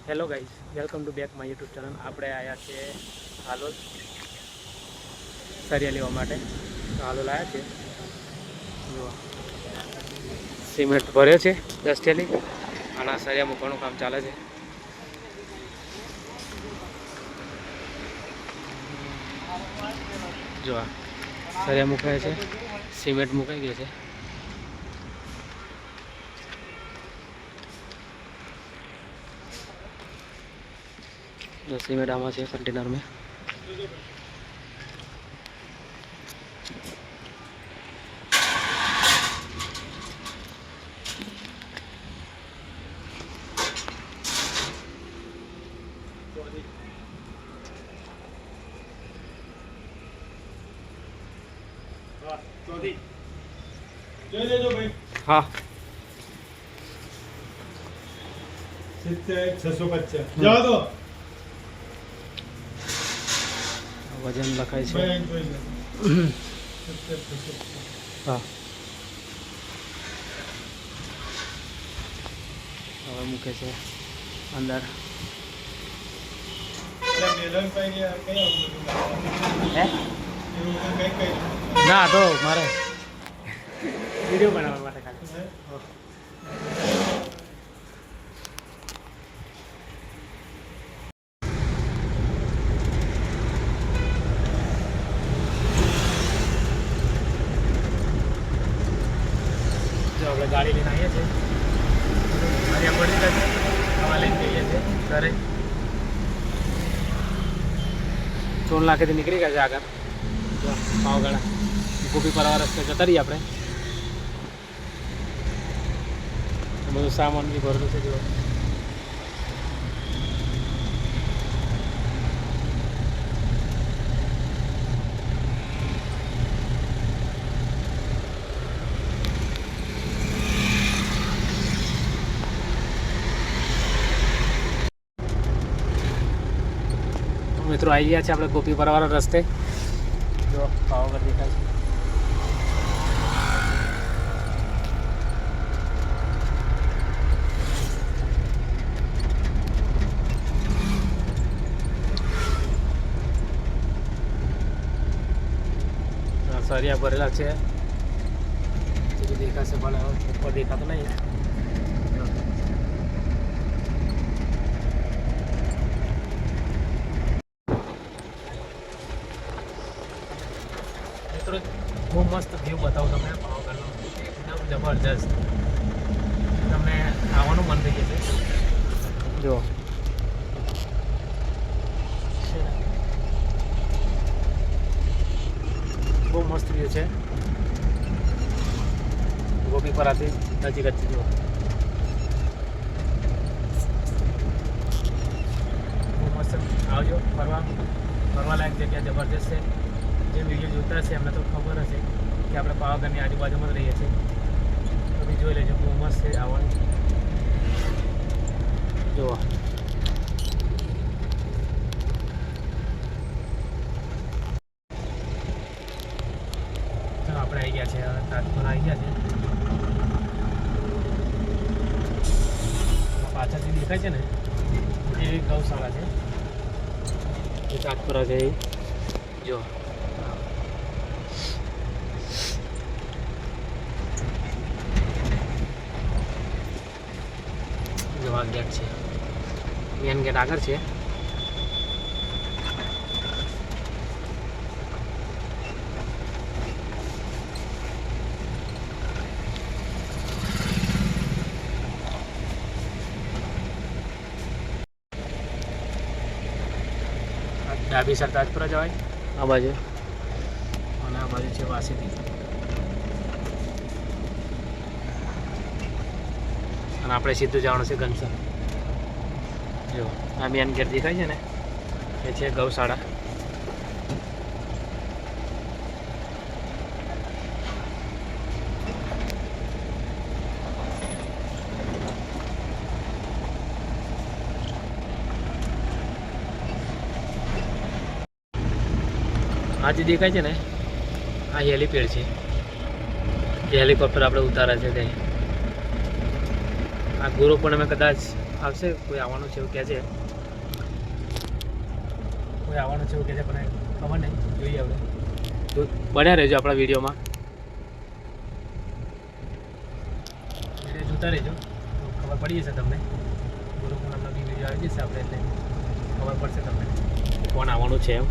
Hello guys, welcome to back my YouTube channel. આપણે આવ્યા છીએ હાલોલ સરિયા લેવા માટે. હાલોલ આવ્યા છે. જુઓ, સિમેન્ટ ભર્યો છે 10 થેલી અને સરિયા મૂકવાનું કામ ચાલે છે. જો સરિયા મુકાય છે, સિમેન્ટ મુકાઈ ગયો છે. जो सीमेंट आमा है कंटेनर में हाँ 650 जाओ दो वजन लखाय છે. હા હવે મૂકે છે અંદર. ના તો મારે વિડીયો બનાવવા માટે ખાલી. આપણે ગાડી લઈને આવીએ છીએ. મારી પડી જશે હવા લઈને જઈએ છીએ ઘરે. ચોલ નાખેથી નીકળી ગયા છે આગળ. જો પાવગઢા ગોપી પરવા રસ્તે જતા રહીએ આપણે. બધું સામાન બી ભરેલું છે. જો મિત્રો આવી ગયા છે આપણે ગોપી પરવાળા રસ્તે. જો પાવાગઢ દેખાય છે. સરિયા ભરેલા છે. દેખાશે પણ ઉપર દેખાતો નહીં. બહુ મસ્ત વ્યૂ બતાવું તમને પાવાગઢનો. એકદમ જબરજસ્ત. તમને આવવાનું મન થઈ જશે. જો બહુ મસ્ત વ્યૂ છે. ગોપી પરાથી નજીક જ છે. જો બહુ મસ્ત. આવજો ફરવા લાયક જગ્યા જબરજસ્ત છે. જે વિડીયો જોતા હશે એમને તો ખબર હશે કે આપણે પાવાગઢની આજુબાજુમાં જ રહીએ છીએ. તો બી જોઈ લેજો, બહુ મસ્ત છે આવવાનું. જુઓ ચાલો આપણે આવી ગયા છે. તાજપુરા આવી ગયા છે. પાછળથી દેખાય છે ને એ ગૌશાળા છે. એ તાજપુરા છે. જો જવા ગેટ છે. મેન ગેટ આગળ છે. ડાબી સાઈડ તાજપુરા જવાય આ બાજુ, અને આ બાજુ છે વાસીથી. અને આપણે સીધું જવાનું છે ઘનસર. જો આ મેન ગેટ દેખાય છે ને એ છે ગૌશાળા. આ જે દેખાય છે ને આ હેલીપેડ છે. જે હેલિકોપ્ટર આપણે ઉતારે છે તે. આ ગુરુ પૂર્ણિમે કદાચ આવશે, કોઈ આવવાનું છે એવું કહે છે, કોઈ આવવાનું છે એવું કહે છે પણ ખબર નહીં, જોઈએ આપણે. તો બન્યા રહેજો આપણા વિડીયોમાં, વિડીયો જોતા રહેજો તો ખબર પડી જશે તમને. ગુરુકુળ નામનો બી વિડીયો આવી જશે આપણે, એટલે ખબર પડશે તમને કોણ આવવાનું છે એમ.